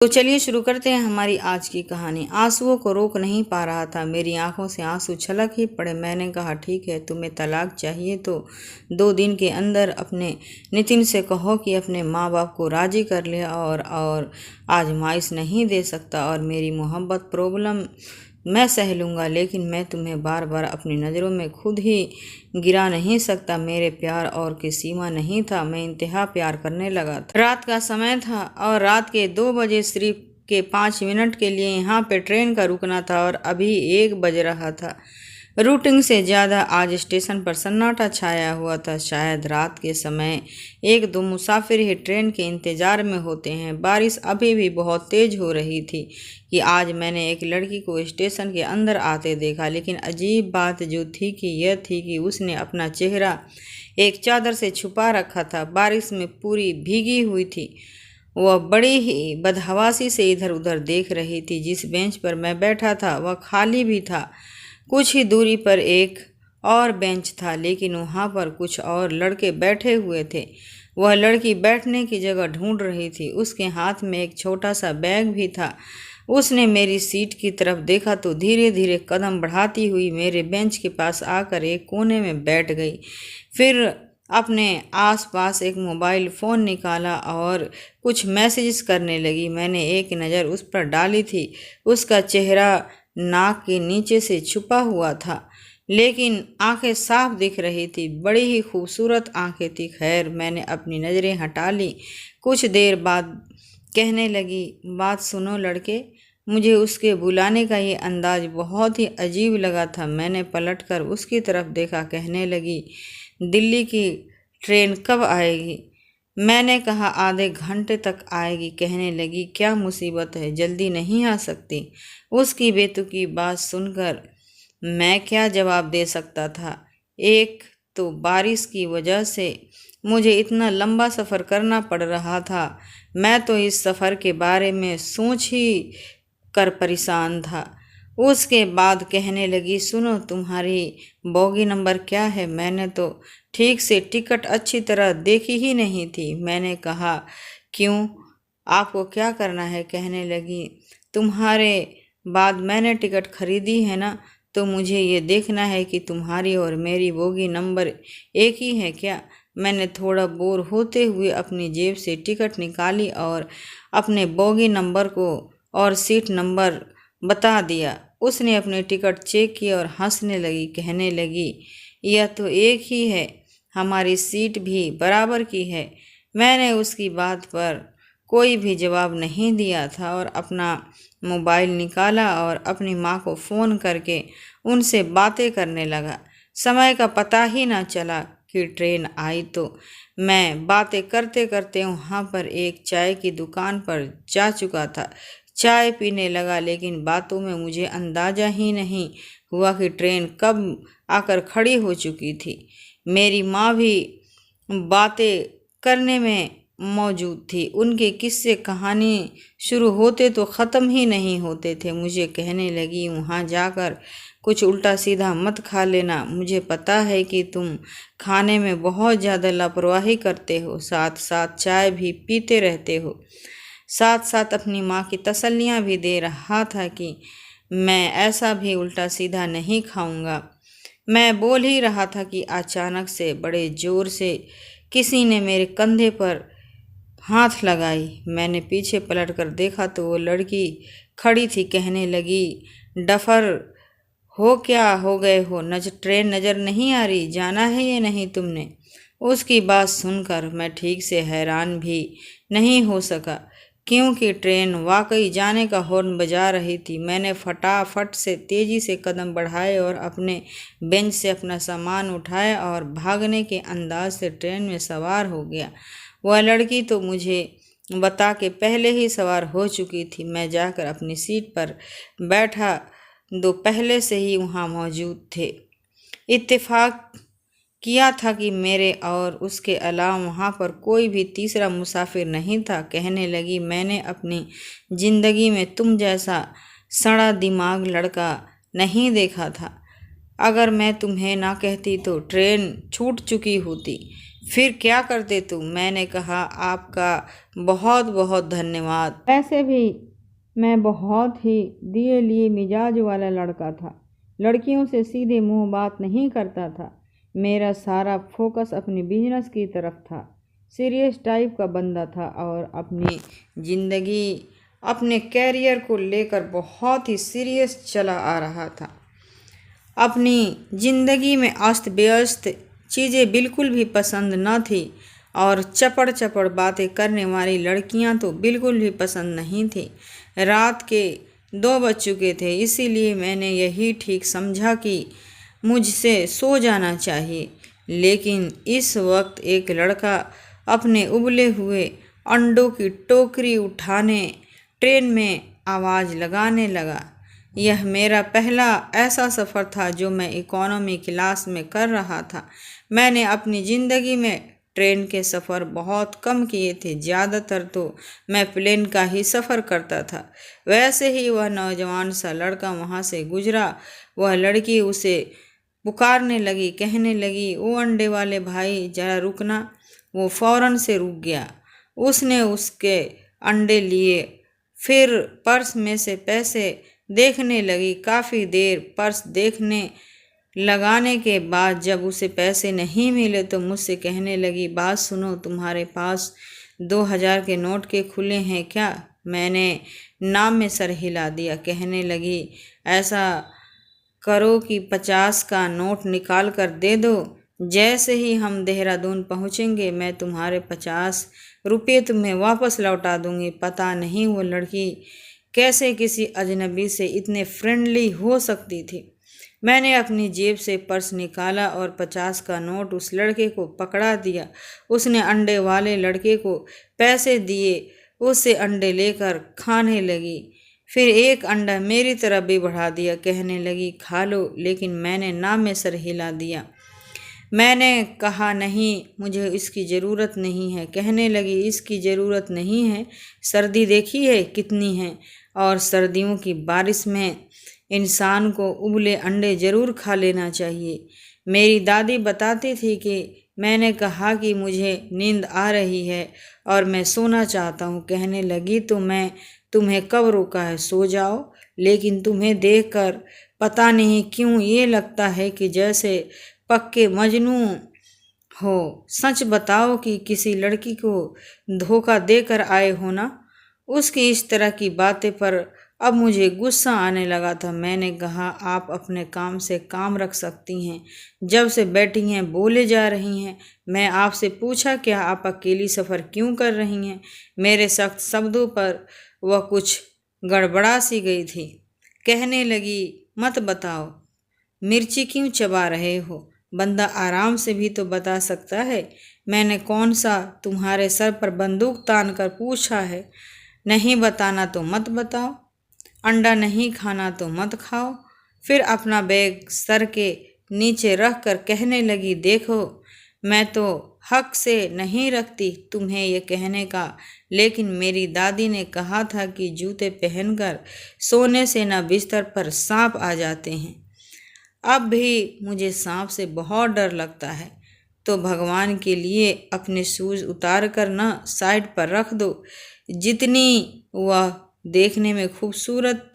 तो चलिए शुरू करते हैं हमारी आज की कहानी। आंसुओं को रोक नहीं पा रहा था, मेरी आंखों से आंसू छलक ही पड़े। मैंने कहा, ठीक है, तुम्हें तलाक चाहिए तो 2 दिन के अंदर अपने नितिन से कहो कि अपने माँ बाप को राजी कर ले और आजमाइश नहीं दे सकता। और मेरी मोहब्बत प्रॉब्लम मैं सह लूँगा, लेकिन मैं तुम्हें बार बार अपनी नज़रों में खुद ही गिरा नहीं सकता। मेरे प्यार और की सीमा नहीं था, मैं इंतहा प्यार करने लगा था। रात का समय था और रात के 2 बजे सिर्फ के 5 मिनट के लिए यहाँ पे ट्रेन का रुकना था और अभी 1 बज रहा था। रूटिंग से ज़्यादा आज स्टेशन पर सन्नाटा छाया हुआ था। शायद रात के समय 1-2 मुसाफिर ही ट्रेन के इंतज़ार में होते हैं। बारिश अभी भी बहुत तेज़ हो रही थी कि आज मैंने एक लड़की को स्टेशन के अंदर आते देखा, लेकिन अजीब बात जो थी कि यह थी कि उसने अपना चेहरा एक चादर से छुपा रखा था। बारिश में पूरी भीगी हुई थी। वह बड़ी ही बदहवासी से इधर उधर देख रही थी। जिस बेंच पर मैं बैठा था वह खाली भी था। कुछ ही दूरी पर एक और बेंच था, लेकिन वहाँ पर कुछ और लड़के बैठे हुए थे। वह लड़की बैठने की जगह ढूंढ रही थी। उसके हाथ में एक छोटा सा बैग भी था। उसने मेरी सीट की तरफ देखा तो धीरे धीरे कदम बढ़ाती हुई मेरे बेंच के पास आकर एक कोने में बैठ गई। फिर अपने आसपास एक मोबाइल फ़ोन निकाला और कुछ मैसेजेस करने लगी। मैंने एक नज़र उस पर डाली थी। उसका चेहरा नाक के नीचे से छुपा हुआ था, लेकिन आंखें साफ दिख रही थी। बड़ी ही खूबसूरत आंखें थी। खैर, मैंने अपनी नज़रें हटा ली। कुछ देर बाद कहने लगी, बात सुनो लड़के। मुझे उसके बुलाने का ये अंदाज बहुत ही अजीब लगा था। मैंने पलटकर उसकी तरफ देखा। कहने लगी, दिल्ली की ट्रेन कब आएगी? मैंने कहा, आधे घंटे तक आएगी। कहने लगी, क्या मुसीबत है, जल्दी नहीं आ सकती? उसकी बेतुकी बात सुनकर मैं क्या जवाब दे सकता था। एक तो बारिश की वजह से मुझे इतना लंबा सफ़र करना पड़ रहा था। मैं तो इस सफ़र के बारे में सोच ही कर परेशान था। उसके बाद कहने लगी, सुनो, तुम्हारी बोगी नंबर क्या है? मैंने तो ठीक से टिकट अच्छी तरह देखी ही नहीं थी। मैंने कहा, क्यों, आपको क्या करना है? कहने लगी, तुम्हारे बाद मैंने टिकट खरीदी है ना, तो मुझे ये देखना है कि तुम्हारी और मेरी बोगी नंबर एक ही है क्या? मैंने थोड़ा बोर होते हुए अपनी जेब से टिकट निकाली और अपने बोगी नंबर को और सीट नंबर बता दिया। उसने अपनी टिकट चेक की और हंसने लगी। कहने लगी, यह तो एक ही है, हमारी सीट भी बराबर की है। मैंने उसकी बात पर कोई भी जवाब नहीं दिया था और अपना मोबाइल निकाला और अपनी माँ को फ़ोन करके उनसे बातें करने लगा। समय का पता ही ना चला कि ट्रेन आई। तो मैं बातें करते करते वहाँ पर एक चाय की दुकान पर जा चुका था। चाय पीने लगा, लेकिन बातों में मुझे अंदाज़ा ही नहीं हुआ कि ट्रेन कब आकर खड़ी हो चुकी थी। मेरी माँ भी बातें करने में मौजूद थी। उनके किस्से कहानी शुरू होते तो ख़त्म ही नहीं होते थे। मुझे कहने लगी, वहाँ जाकर कुछ उल्टा सीधा मत खा लेना। मुझे पता है कि तुम खाने में बहुत ज़्यादा लापरवाही करते हो, साथ साथ चाय भी पीते रहते हो। साथ साथ अपनी माँ की तसल्लियाँ भी दे रहा था कि मैं ऐसा भी उल्टा सीधा नहीं खाऊंगा। मैं बोल ही रहा था कि अचानक से बड़े ज़ोर से किसी ने मेरे कंधे पर हाथ लगाई। मैंने पीछे पलटकर देखा तो वो लड़की खड़ी थी। कहने लगी, डफर हो क्या हो गए हो? ट्रेन नज़र नहीं आ रही? जाना है या नहीं तुमने? उसकी बात सुनकर मैं ठीक से हैरान भी नहीं हो सका, क्योंकि ट्रेन वाकई जाने का हॉर्न बजा रही थी। मैंने फटाफट से तेज़ी से कदम बढ़ाए और अपने बेंच से अपना सामान उठाया और भागने के अंदाज से ट्रेन में सवार हो गया। वह लड़की तो मुझे बता के पहले ही सवार हो चुकी थी। मैं जाकर अपनी सीट पर बैठा, दो पहले से ही वहाँ मौजूद थे। इत्तेफाक किया था कि मेरे और उसके अलावा वहाँ पर कोई भी तीसरा मुसाफिर नहीं था। कहने लगी, मैंने अपनी ज़िंदगी में तुम जैसा सड़ा दिमाग लड़का नहीं देखा था। अगर मैं तुम्हें ना कहती तो ट्रेन छूट चुकी होती। फिर क्या करते तुम? मैंने कहा, आपका बहुत बहुत धन्यवाद। वैसे भी मैं बहुत ही दिए लिए मिजाज वाला लड़का था। लड़कियों से सीधे मुंह बात नहीं करता था। मेरा सारा फोकस अपनी बिजनेस की तरफ था। सीरियस टाइप का बंदा था और अपनी ज़िंदगी अपने कैरियर को लेकर बहुत ही सीरियस चला आ रहा था। अपनी ज़िंदगी में अस्त व्यस्त चीज़ें बिल्कुल भी पसंद न थी और चपड़ चपड़ बातें करने वाली लड़कियां तो बिल्कुल भी पसंद नहीं थी। रात के 2 बज चुके थे, इसीलिए मैंने यही ठीक समझा कि मुझसे सो जाना चाहिए। लेकिन इस वक्त एक लड़का अपने उबले हुए अंडों की टोकरी उठाने ट्रेन में आवाज़ लगाने लगा। यह मेरा पहला ऐसा सफ़र था जो मैं इकोनॉमी क्लास में कर रहा था। मैंने अपनी ज़िंदगी में ट्रेन के सफ़र बहुत कम किए थे, ज़्यादातर तो मैं प्लेन का ही सफ़र करता था। वैसे ही वह नौजवान सा लड़का वहाँ से गुजरा। वह लड़की उसे पुकारने लगी, कहने लगी, ओ अंडे वाले भाई ज़रा रुकना। वो फ़ौरन से रुक गया। उसने उसके अंडे लिए, फिर पर्स में से पैसे देखने लगी। काफ़ी देर पर्स देखने लगाने के बाद जब उसे पैसे नहीं मिले तो मुझसे कहने लगी, बात सुनो, तुम्हारे पास 2000 के नोट के खुले हैं क्या? मैंने नाम में सर हिला दिया। कहने लगी, ऐसा करो कि 50 का नोट निकाल कर दे दो। जैसे ही हम देहरादून पहुंचेंगे मैं तुम्हारे 50 रुपये तुम्हें वापस लौटा दूंगी। पता नहीं वो लड़की कैसे किसी अजनबी से इतने फ्रेंडली हो सकती थी। मैंने अपनी जेब से पर्स निकाला और 50 का नोट उस लड़के को पकड़ा दिया। उसने अंडे वाले लड़के को पैसे दिए, उससे अंडे लेकर खाने लगी। फिर एक अंडा मेरी तरफ भी बढ़ा दिया। कहने लगी, खा लो, लेकिन मैंने ना में सर हिला दिया। मैंने कहा, नहीं, मुझे इसकी ज़रूरत नहीं है। कहने लगी, इसकी ज़रूरत नहीं है, सर्दी देखी है कितनी है, और सर्दियों की बारिश में इंसान को उबले अंडे ज़रूर खा लेना चाहिए। मेरी दादी बताती थी कि मैंने कहा कि मुझे नींद आ रही है और मैं सोना चाहता हूँ। कहने लगी, तो मैं तुम्हें कब रोका है, सो जाओ। लेकिन तुम्हें देखकर पता नहीं क्यों ये लगता है कि जैसे पक्के मजनू हो। सच बताओ कि किसी लड़की को धोखा देकर आए हो ना? उसकी इस तरह की बातें पर अब मुझे गुस्सा आने लगा था। मैंने कहा, आप अपने काम से काम रख सकती हैं। जब से बैठी हैं बोले जा रही हैं। मैं आपसे पूछा क्या, आप अकेली सफ़र क्यों कर रही हैं? मेरे सख्त शब्दों पर वह कुछ गड़बड़ा सी गई थी। कहने लगी, मत बताओ, मिर्ची क्यों चबा रहे हो? बंदा आराम से भी तो बता सकता है। मैंने कौन सा तुम्हारे सर पर बंदूक तान कर पूछा है? नहीं बताना तो मत बताओ, अंडा नहीं खाना तो मत खाओ। फिर अपना बैग सर के नीचे रख कर कहने लगी, देखो, मैं तो हक से नहीं रखती तुम्हें ये कहने का, लेकिन मेरी दादी ने कहा था कि जूते पहनकर सोने से न बिस्तर पर सांप आ जाते हैं। अब भी मुझे सांप से बहुत डर लगता है। तो भगवान के लिए अपने शूज़ उतार कर न साइड पर रख दो। जितनी वह देखने में खूबसूरत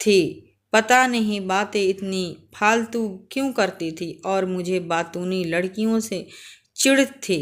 थी, पता नहीं बातें इतनी फालतू क्यों करती थी और मुझे बातूनी लड़कियों से चिढ़ थी।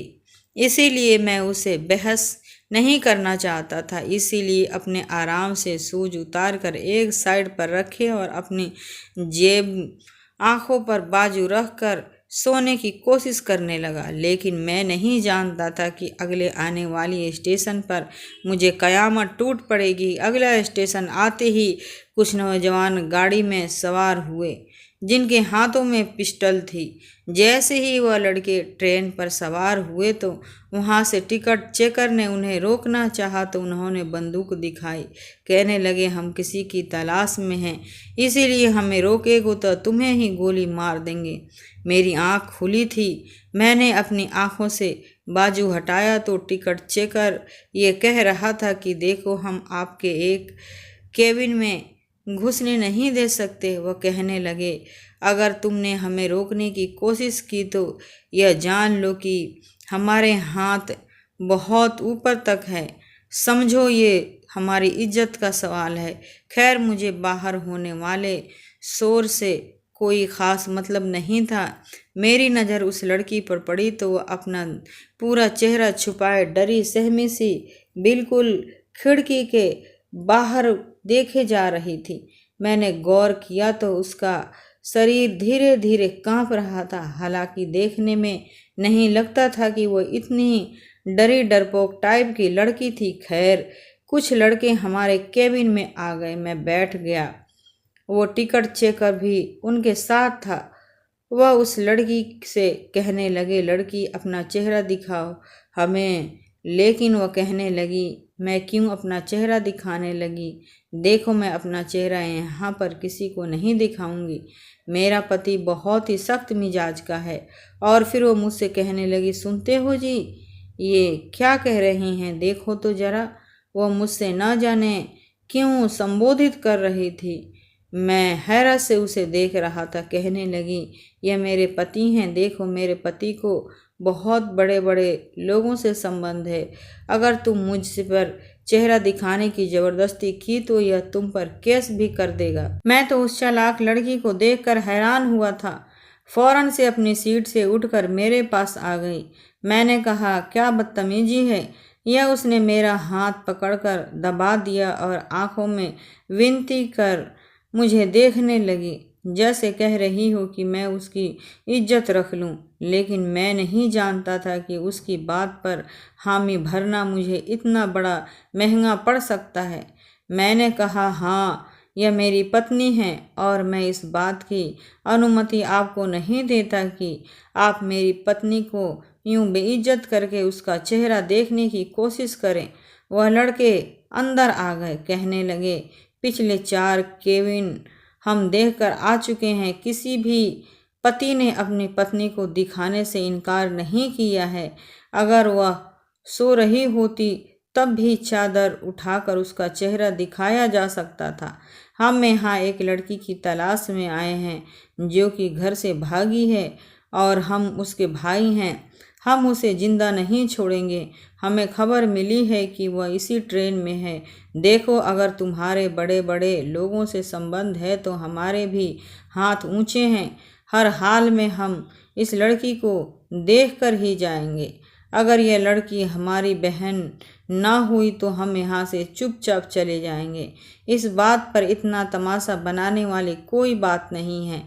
इसीलिए मैं उसे बहस नहीं करना चाहता था। इसीलिए अपने आराम से शूज उतार कर एक साइड पर रखे और अपनी जेब आंखों पर बाजू रख कर सोने की कोशिश करने लगा। लेकिन मैं नहीं जानता था कि अगले आने वाली स्टेशन पर मुझे कयामत टूट पड़ेगी। अगला स्टेशन आते ही कुछ नौजवान गाड़ी में सवार हुए जिनके हाथों में पिस्टल थी। जैसे ही वह लड़के ट्रेन पर सवार हुए तो वहां से टिकट चेकर ने उन्हें रोकना चाहा तो उन्होंने बंदूक दिखाई। कहने लगे, हम किसी की तलाश में हैं, इसीलिए हमें रोकेगो तो तुम्हें ही गोली मार देंगे। मेरी आंख खुली थी। मैंने अपनी आंखों से बाजू हटाया तो टिकट चेकर ये कह रहा था कि देखो, हम आपके एक केबिन में घुसने नहीं दे सकते। वह कहने लगे, अगर तुमने हमें रोकने की कोशिश की तो यह जान लो कि हमारे हाथ बहुत ऊपर तक है, समझो ये हमारी इज्जत का सवाल है। खैर, मुझे बाहर होने वाले शोर से कोई ख़ास मतलब नहीं था। मेरी नज़र उस लड़की पर पड़ी तो वह अपना पूरा चेहरा छुपाए डरी सहमी सी बिल्कुल खिड़की के बाहर देखे जा रही थी। मैंने गौर किया तो उसका शरीर धीरे धीरे कांप रहा था। हालांकि देखने में नहीं लगता था कि वो इतनी डरी डरपोक टाइप की लड़की थी। खैर, कुछ लड़के हमारे केबिन में आ गए। मैं बैठ गया। वो टिकट चेकर भी उनके साथ था। वह उस लड़की से कहने लगे, लड़की अपना चेहरा दिखाओ हमें। लेकिन वह कहने लगी, मैं क्यों अपना चेहरा दिखाने लगी? देखो, मैं अपना चेहरा यहाँ पर किसी को नहीं दिखाऊंगी। मेरा पति बहुत ही सख्त मिजाज का है। और फिर वो मुझसे कहने लगी, सुनते हो जी, ये क्या कह रही हैं? देखो तो जरा। वह मुझसे न जाने क्यों संबोधित कर रही थी। मैं हैरत से उसे देख रहा था। कहने लगी, यह मेरे पति हैं। देखो, मेरे पति को बहुत बड़े बड़े लोगों से संबंध है। अगर तुम मुझ पर चेहरा दिखाने की जबरदस्ती की तो यह तुम पर केस भी कर देगा। मैं तो उस चालाक लड़की को देखकर हैरान हुआ था। फौरन से अपनी सीट से उठकर मेरे पास आ गई। मैंने कहा, क्या बदतमीजी है यह? उसने मेरा हाथ पकड़कर दबा दिया और आंखों में विनती कर मुझे देखने लगी, जैसे कह रही हो कि मैं उसकी इज्जत रख लूं। लेकिन मैं नहीं जानता था कि उसकी बात पर हामी भरना मुझे इतना बड़ा महंगा पड़ सकता है। मैंने कहा, हाँ, यह मेरी पत्नी है और मैं इस बात की अनुमति आपको नहीं देता कि आप मेरी पत्नी को यूं बेइज्जत करके उसका चेहरा देखने की कोशिश करें। वह लड़के अंदर आ गए। कहने लगे, पिछले 4 केबिन हम देखकर आ चुके हैं। किसी भी पति ने अपनी पत्नी को दिखाने से इनकार नहीं किया है। अगर वह सो रही होती तब भी चादर उठाकर उसका चेहरा दिखाया जा सकता था। हम यहाँ एक लड़की की तलाश में आए हैं जो कि घर से भागी है और हम उसके भाई हैं। हम उसे जिंदा नहीं छोड़ेंगे। हमें खबर मिली है कि वह इसी ट्रेन में है। देखो, अगर तुम्हारे बड़े बड़े लोगों से संबंध है तो हमारे भी हाथ ऊंचे हैं। हर हाल में हम इस लड़की को देखकर ही जाएंगे। अगर यह लड़की हमारी बहन ना हुई तो हम यहाँ से चुपचाप चले जाएंगे। इस बात पर इतना तमाशा बनाने वाली कोई बात नहीं है।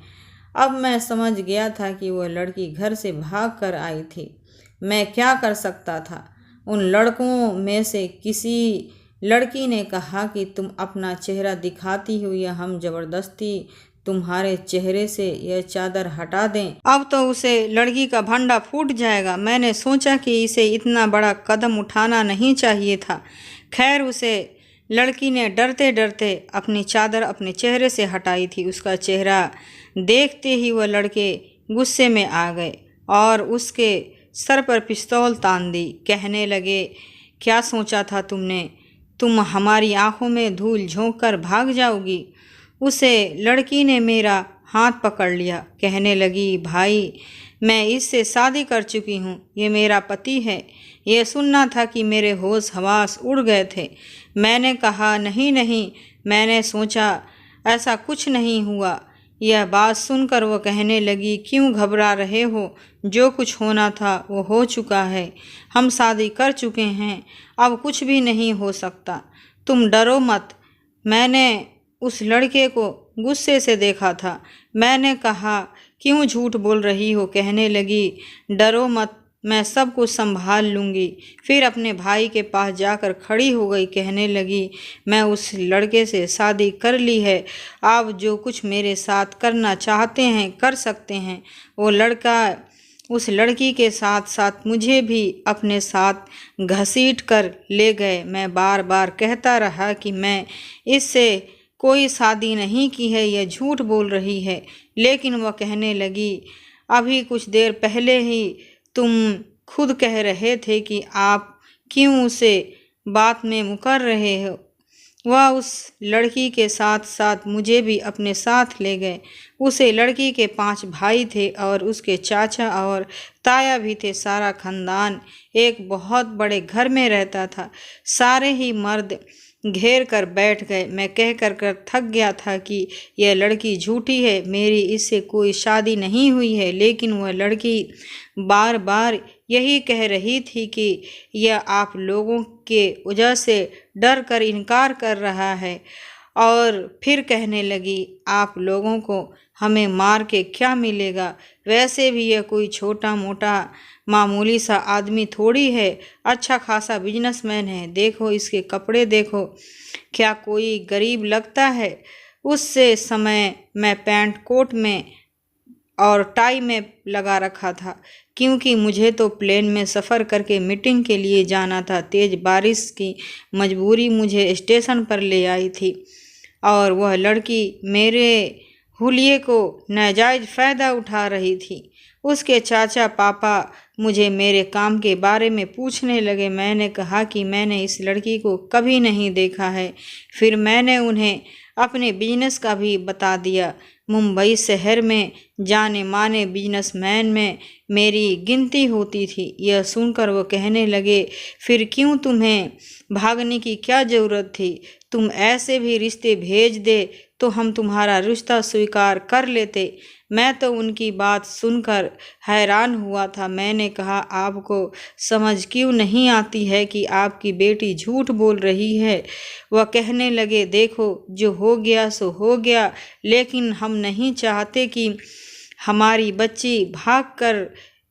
अब मैं समझ गया था कि वह लड़की घर से भाग कर आई थी। मैं क्या कर सकता था? उन लड़कों में से किसी लड़की ने कहा कि तुम अपना चेहरा दिखाती हो या हम जबरदस्ती तुम्हारे चेहरे से यह चादर हटा दें। अब तो उसे लड़की का भंडा फूट जाएगा। मैंने सोचा कि इसे इतना बड़ा कदम उठाना नहीं चाहिए था। खैर, उसे लड़की ने डरते डरते अपनी चादर अपने चेहरे से हटाई थी। उसका चेहरा देखते ही वह लड़के गुस्से में आ गए और उसके सर पर पिस्तौल तान दी। कहने लगे, क्या सोचा था तुमने? तुम हमारी आंखों में धूल झोंक कर भाग जाओगी? उसे लड़की ने मेरा हाथ पकड़ लिया। कहने लगी, भाई, मैं इससे शादी कर चुकी हूँ। ये मेरा पति है। यह सुनना था कि मेरे होश हवास उड़ गए थे। मैंने कहा, नहीं नहीं, मैंने सोचा ऐसा कुछ नहीं हुआ। यह बात सुनकर वो कहने लगी, क्यों घबरा रहे हो? जो कुछ होना था वो हो चुका है। हम शादी कर चुके हैं। अब कुछ भी नहीं हो सकता। तुम डरो मत। मैंने उस लड़के को गुस्से से देखा था। मैंने कहा, क्यों झूठ बोल रही हो? कहने लगी, डरो मत, मैं सब कुछ संभाल लूँगी। फिर अपने भाई के पास जाकर खड़ी हो गई। कहने लगी, मैं उस लड़के से शादी कर ली है। आप जो कुछ मेरे साथ करना चाहते हैं कर सकते हैं। वो लड़का उस लड़की के साथ साथ मुझे भी अपने साथ घसीट कर ले गए। मैं बार बार कहता रहा कि मैं इससे कोई शादी नहीं की है, यह झूठ बोल रही है। लेकिन वह कहने लगी, अभी कुछ देर पहले ही तुम खुद कह रहे थे कि आप क्यों उसे बात में मुकर रहे हो। वह उस लड़की के साथ साथ मुझे भी अपने साथ ले गए। उसे लड़की के 5 भाई थे और उसके चाचा और ताया भी थे। सारा खानदान एक बहुत बड़े घर में रहता था। सारे ही मर्द घेर कर बैठ गए। मैं कह कर थक गया था कि यह लड़की झूठी है, मेरी इससे कोई शादी नहीं हुई है। लेकिन वह लड़की बार बार यही कह रही थी कि यह आप लोगों के वजह से डर कर इनकार कर रहा है। और फिर कहने लगी, आप लोगों को हमें मार के क्या मिलेगा? वैसे भी यह कोई छोटा मोटा मामूली सा आदमी थोड़ी है, अच्छा खासा बिजनेसमैन है। देखो इसके कपड़े देखो, क्या कोई गरीब लगता है? उससे समय मैं पैंट कोट में और टाई में लगा रखा था, क्योंकि मुझे तो प्लेन में सफ़र करके मीटिंग के लिए जाना था। तेज़ बारिश की मजबूरी मुझे स्टेशन पर ले आई थी और वह लड़की मेरे हुलिये को नाजायज़ फ़ायदा उठा रही थी। उसके चाचा पापा मुझे मेरे काम के बारे में पूछने लगे। मैंने कहा कि मैंने इस लड़की को कभी नहीं देखा है। फिर मैंने उन्हें अपने बिजनेस का भी बता दिया। मुंबई शहर में जाने माने बिजनेसमैन में मेरी गिनती होती थी। यह सुनकर वो कहने लगे, फिर क्यों तुम्हें भागने की क्या ज़रूरत थी? तुम ऐसे भी रिश्ते भेज दे तो हम तुम्हारा रिश्ता स्वीकार कर लेते। मैं तो उनकी बात सुनकर हैरान हुआ था। मैंने कहा, आपको समझ क्यों नहीं आती है कि आपकी बेटी झूठ बोल रही है? वह कहने लगे, देखो जो हो गया सो हो गया, लेकिन हम नहीं चाहते कि हमारी बच्ची भाग कर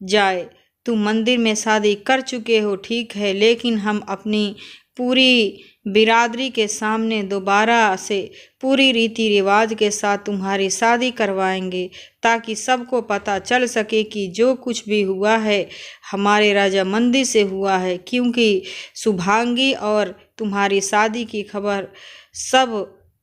जाए। तुम मंदिर में शादी कर चुके हो ठीक है, लेकिन हम अपनी पूरी बिरादरी के सामने दोबारा से पूरी रीति रिवाज के साथ तुम्हारी शादी करवाएंगे, ताकि सबको पता चल सके कि जो कुछ भी हुआ है हमारे रजामंदी से हुआ है। क्योंकि शुभांगी और तुम्हारी शादी की खबर सब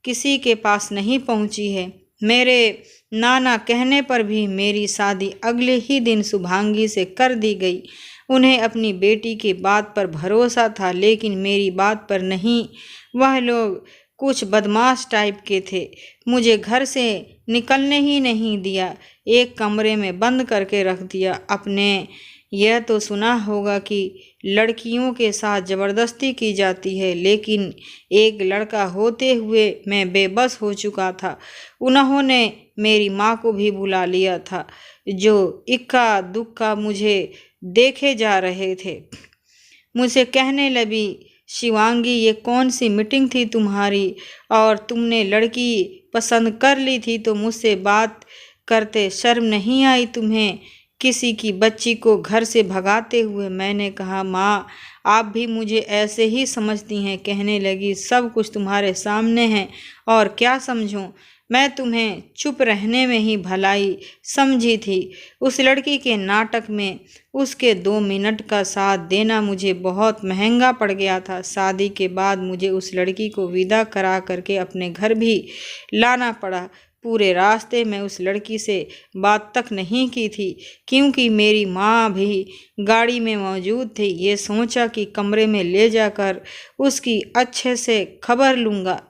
किसी के पास नहीं पहुंची है। मेरे नाना कहने पर भी मेरी शादी अगले ही दिन शुभांगी से कर दी गई। उन्हें अपनी बेटी की बात पर भरोसा था, लेकिन मेरी बात पर नहीं। वह लोग कुछ बदमाश टाइप के थे। मुझे घर से निकलने ही नहीं दिया, एक कमरे में बंद करके रख दिया। अपने यह तो सुना होगा कि लड़कियों के साथ ज़बरदस्ती की जाती है, लेकिन एक लड़का होते हुए मैं बेबस हो चुका था। उन्होंने मेरी माँ को भी बुला लिया था, जो इक्का दुक्का मुझे देखे जा रहे थे। मुझसे कहने लगी, शिवांगी ये कौन सी मीटिंग थी तुम्हारी, और तुमने लड़की पसंद कर ली थी तो मुझसे बात करते शर्म नहीं आई तुम्हें, किसी की बच्ची को घर से भगाते हुए? मैंने कहा, माँ आप भी मुझे ऐसे ही समझती हैं। कहने लगी, सब कुछ तुम्हारे सामने है और क्या समझूं? मैं तुम्हें चुप रहने में ही भलाई समझी थी। उस लड़की के नाटक में उसके 2 मिनट का साथ देना मुझे बहुत महंगा पड़ गया था। शादी के बाद मुझे उस लड़की को विदा करा करके अपने घर भी लाना पड़ा। पूरे रास्ते में उस लड़की से बात तक नहीं की थी, क्योंकि मेरी माँ भी गाड़ी में मौजूद थी। ये सोचा कि कमरे में ले जाकर उसकी अच्छे से खबर लूँगा।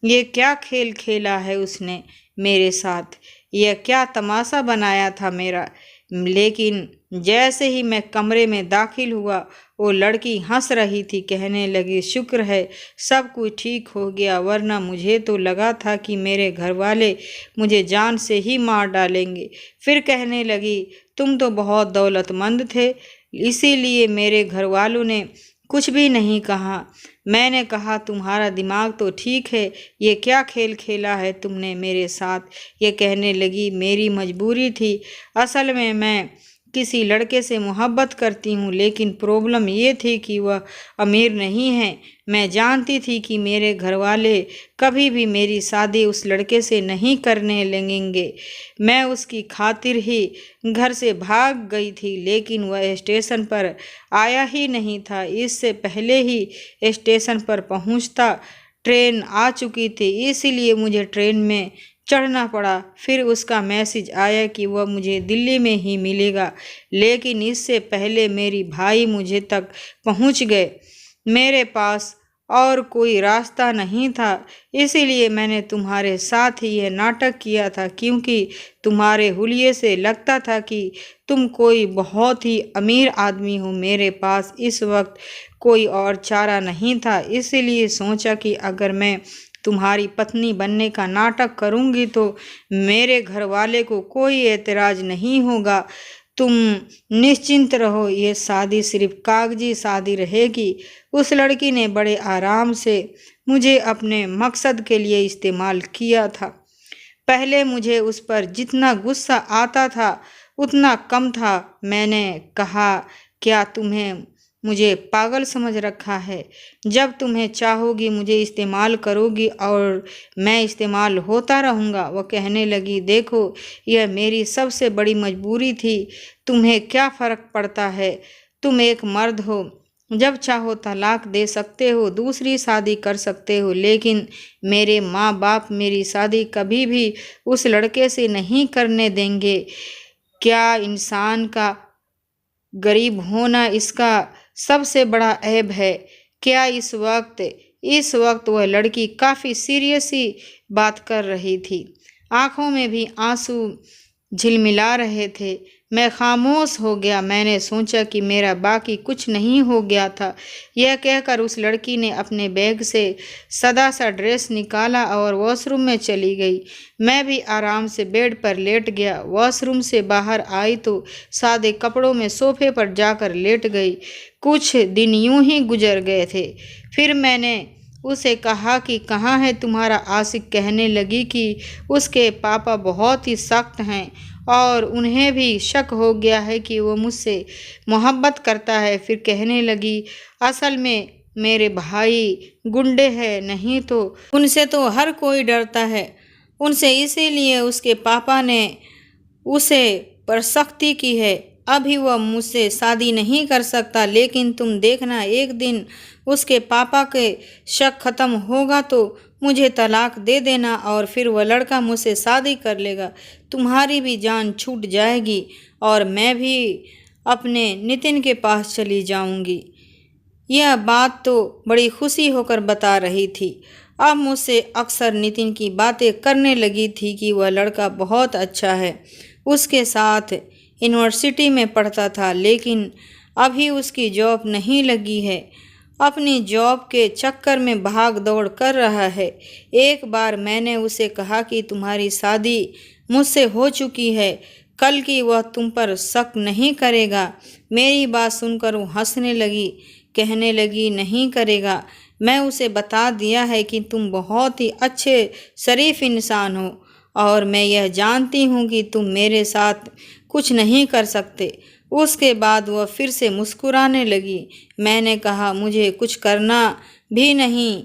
ये क्या खेल खेला है उसने मेरे साथ, यह क्या तमाशा बनाया था मेरा। लेकिन जैसे ही मैं कमरे में दाखिल हुआ, वो लड़की हंस रही थी। कहने लगी, शुक्र है सब कुछ ठीक हो गया, वरना मुझे तो लगा था कि मेरे घर वाले मुझे जान से ही मार डालेंगे। फिर कहने लगी, तुम तो बहुत दौलतमंद थे, इसीलिए मेरे घर वालों ने कुछ भी नहीं कहा। मैंने कहा, तुम्हारा दिमाग तो ठीक है, ये क्या खेल खेला है तुमने मेरे साथ? ये कहने लगी, मेरी मजबूरी थी। असल में मैं किसी लड़के से मोहब्बत करती हूँ, लेकिन प्रॉब्लम ये थी कि वह अमीर नहीं है। मैं जानती थी कि मेरे घर वाले कभी भी मेरी शादी उस लड़के से नहीं करने लगेंगे। मैं उसकी खातिर ही घर से भाग गई थी, लेकिन वह स्टेशन पर आया ही नहीं था। इससे पहले ही स्टेशन पर पहुंचता ट्रेन आ चुकी थी, इसलिए मुझे ट्रेन में चढ़ना पड़ा। फिर उसका मैसेज आया कि वह मुझे दिल्ली में ही मिलेगा, लेकिन इससे पहले मेरी भाई मुझे तक पहुंच गए मेरे पास, और कोई रास्ता नहीं था। इसीलिए मैंने तुम्हारे साथ ही यह नाटक किया था, क्योंकि तुम्हारे हुलिये से लगता था कि तुम कोई बहुत ही अमीर आदमी हो। मेरे पास इस वक्त कोई और चारा नहीं था, इसीलिए सोचा कि अगर मैं तुम्हारी पत्नी बनने का नाटक करूंगी तो मेरे घर वाले को कोई एतराज़ नहीं होगा। तुम निश्चिंत रहो, ये शादी सिर्फ कागजी शादी रहेगी। उस लड़की ने बड़े आराम से मुझे अपने मकसद के लिए इस्तेमाल किया था। पहले मुझे उस पर जितना गुस्सा आता था उतना कम था। मैंने कहा, क्या तुम्हें मुझे पागल समझ रखा है? जब तुम्हें चाहोगी मुझे इस्तेमाल करोगी और मैं इस्तेमाल होता रहूँगा। वह कहने लगी, देखो, यह मेरी सबसे बड़ी मजबूरी थी। तुम्हें क्या फ़र्क पड़ता है? तुम एक मर्द हो, जब चाहो तलाक दे सकते हो, दूसरी शादी कर सकते हो, लेकिन मेरे माँ बाप मेरी शादी कभी भी उस लड़के से नहीं करने देंगे। क्या इंसान का गरीब होना इसका सबसे बड़ा ऐब है क्या? इस वक्त वह लड़की काफ़ी सीरियसली बात कर रही थी। आंखों में भी आंसू झिलमिला रहे थे। मैं खामोश हो गया। मैंने सोचा कि मेरा बाकी कुछ नहीं हो गया था। यह कहकर उस लड़की ने अपने बैग से सदा सा ड्रेस निकाला और वॉशरूम में चली गई। मैं भी आराम से बेड पर लेट गया। वॉशरूम से बाहर आई तो सादे कपड़ों में सोफे पर जाकर लेट गई। कुछ दिन यूं ही गुजर गए थे। फिर मैंने उसे कहा कि कहाँ है तुम्हारा आशिक? कहने लगी कि उसके पापा बहुत ही सख्त हैं और उन्हें भी शक हो गया है कि वो मुझसे मोहब्बत करता है। फिर कहने लगी, असल में मेरे भाई गुंडे हैं, नहीं तो उनसे तो हर कोई डरता है उनसे, इसीलिए उसके पापा ने उसे पर सख्ती की है। अभी वह मुझसे शादी नहीं कर सकता, लेकिन तुम देखना, एक दिन उसके पापा के शक खत्म होगा तो मुझे तलाक दे देना और फिर वह लड़का मुझसे शादी कर लेगा। तुम्हारी भी जान छूट जाएगी और मैं भी अपने नितिन के पास चली जाऊंगी। यह बात तो बड़ी खुशी होकर बता रही थी। अब मुझसे अक्सर नितिन की बातें करने लगी थी कि वह लड़का बहुत अच्छा है, उसके साथ यूनिवर्सिटी में पढ़ता था, लेकिन अभी उसकी जॉब नहीं लगी है, अपनी जॉब के चक्कर में भाग दौड़ कर रहा है। एक बार मैंने उसे कहा कि तुम्हारी शादी मुझसे हो चुकी है, कल की वह तुम पर शक नहीं करेगा। मेरी बात सुनकर वो हंसने लगी, कहने लगी, नहीं करेगा। मैं उसे बता दिया है कि तुम बहुत ही अच्छे शरीफ इंसान हो और मैं यह जानती हूँ कि तुम मेरे साथ कुछ नहीं कर सकते। उसके बाद वह फिर से मुस्कुराने लगी। मैंने कहा, मुझे कुछ करना भी नहीं।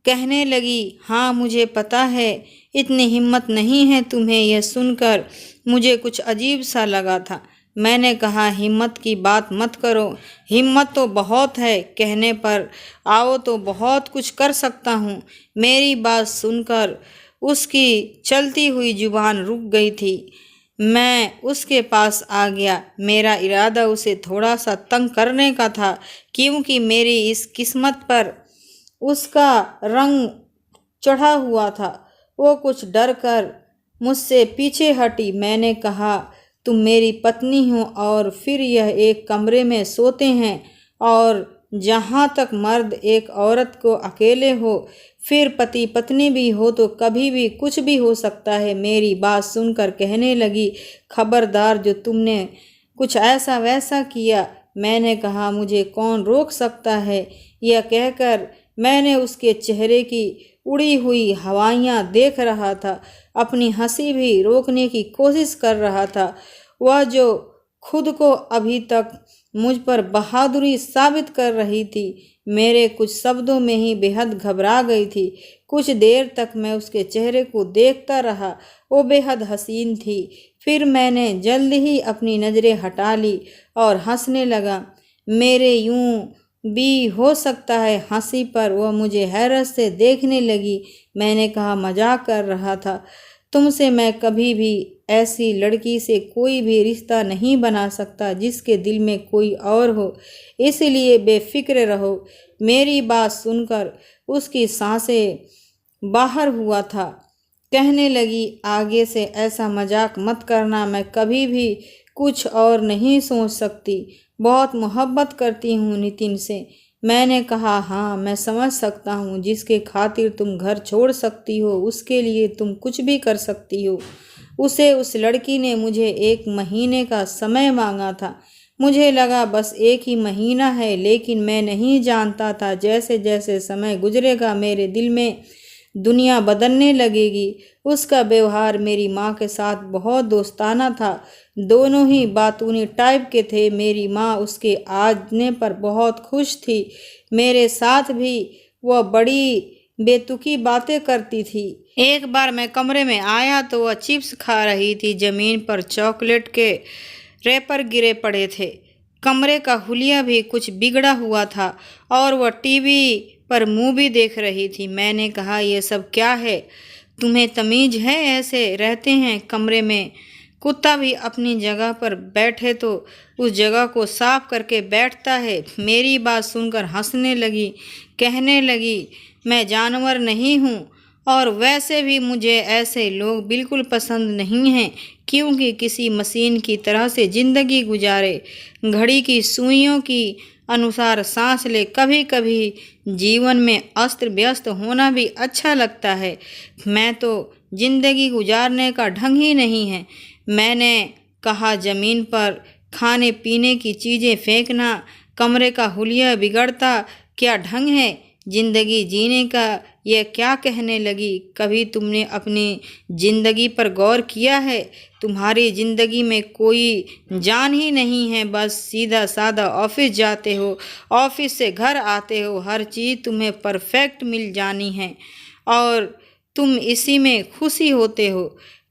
कहने लगी, हाँ मुझे पता है, इतनी हिम्मत नहीं है तुम्हें। यह सुनकर मुझे कुछ अजीब सा लगा था। मैंने कहा, हिम्मत की बात मत करो, हिम्मत तो बहुत है, कहने पर आओ तो बहुत कुछ कर सकता हूँ। मेरी बात सुनकर उसकी चलती हुई जुबान रुक गई थी। मैं उसके पास आ गया। मेरा इरादा उसे थोड़ा सा तंग करने का था, क्योंकि मेरी इस किस्मत पर उसका रंग चढ़ा हुआ था। वो कुछ डर कर मुझसे पीछे हटी। मैंने कहा, तुम मेरी पत्नी हो और फिर यह एक कमरे में सोते हैं, और जहाँ तक मर्द एक औरत को अकेले हो, फिर पति पत्नी भी हो तो कभी भी कुछ भी हो सकता है। मेरी बात सुनकर कहने लगी, खबरदार जो तुमने कुछ ऐसा वैसा किया। मैंने कहा, मुझे कौन रोक सकता है। यह कहकर मैंने उसके चेहरे की उड़ी हुई हवाइयाँ देख रहा था, अपनी हंसी भी रोकने की कोशिश कर रहा था। वह जो खुद को अभी तक मुझ पर बहादुरी साबित कर रही थी, मेरे कुछ शब्दों में ही बेहद घबरा गई थी। कुछ देर तक मैं उसके चेहरे को देखता रहा, वो बेहद हसीन थी। फिर मैंने जल्द ही अपनी नज़रें हटा ली और हंसने लगा। मेरे यूं भी हो सकता है हंसी पर वह मुझे हैरत से देखने लगी। मैंने कहा, मजाक कर रहा था, तुमसे मैं कभी भी ऐसी लड़की से कोई भी रिश्ता नहीं बना सकता जिसके दिल में कोई और हो, इसलिए बेफिक्र रहो। मेरी बात सुनकर उसकी सांसें बाहर हुआ था। कहने लगी, आगे से ऐसा मजाक मत करना, मैं कभी भी कुछ और नहीं सोच सकती। बहुत मोहब्बत करती हूँ नितिन से। मैंने कहा, हाँ मैं समझ सकता हूँ, जिसके खातिर तुम घर छोड़ सकती हो उसके लिए तुम कुछ भी कर सकती हो। उस लड़की ने मुझे 1 महीने का समय मांगा था। मुझे लगा बस 1 ही महीना है, लेकिन मैं नहीं जानता था जैसे जैसे समय गुजरेगा मेरे दिल में दुनिया बदलने लगेगी। उसका व्यवहार मेरी माँ के साथ बहुत दोस्ताना था। दोनों ही बातूनी टाइप के थे। मेरी माँ उसके आने पर बहुत खुश थी। मेरे साथ भी वह बड़ी बेतुकी बातें करती थी। एक बार मैं कमरे में आया तो वह चिप्स खा रही थी। जमीन पर चॉकलेट के रैपर गिरे पड़े थे। कमरे का हुलिया भी कुछ बिगड़ा हुआ था और वह टीवी पर मूवी देख रही थी। मैंने कहा, यह सब क्या है? तुम्हें तमीज है? ऐसे रहते हैं कमरे में? कुत्ता भी अपनी जगह पर बैठे तो उस जगह को साफ करके बैठता है। मेरी बात सुनकर हंसने लगी। कहने लगी, मैं जानवर नहीं हूँ और वैसे भी मुझे ऐसे लोग बिल्कुल पसंद नहीं हैं, क्योंकि किसी मशीन की तरह से ज़िंदगी गुजारे, घड़ी की सुइयों की अनुसार सांस ले। कभी कभी जीवन में अस्त व्यस्त होना भी अच्छा लगता है। मैं तो जिंदगी गुजारने का ढंग ही नहीं है। मैंने कहा, जमीन पर खाने पीने की चीज़ें फेंकना, कमरे का हुलिया बिगड़ता क्या ढंग है जिंदगी जीने का? यह क्या कहने लगी? कभी तुमने अपनी जिंदगी पर गौर किया है? तुम्हारी जिंदगी में कोई जान ही नहीं है। बस सीधा साधा ऑफिस जाते हो, ऑफिस से घर आते हो, हर चीज़ तुम्हें परफेक्ट मिल जानी है और तुम इसी में खुशी होते हो।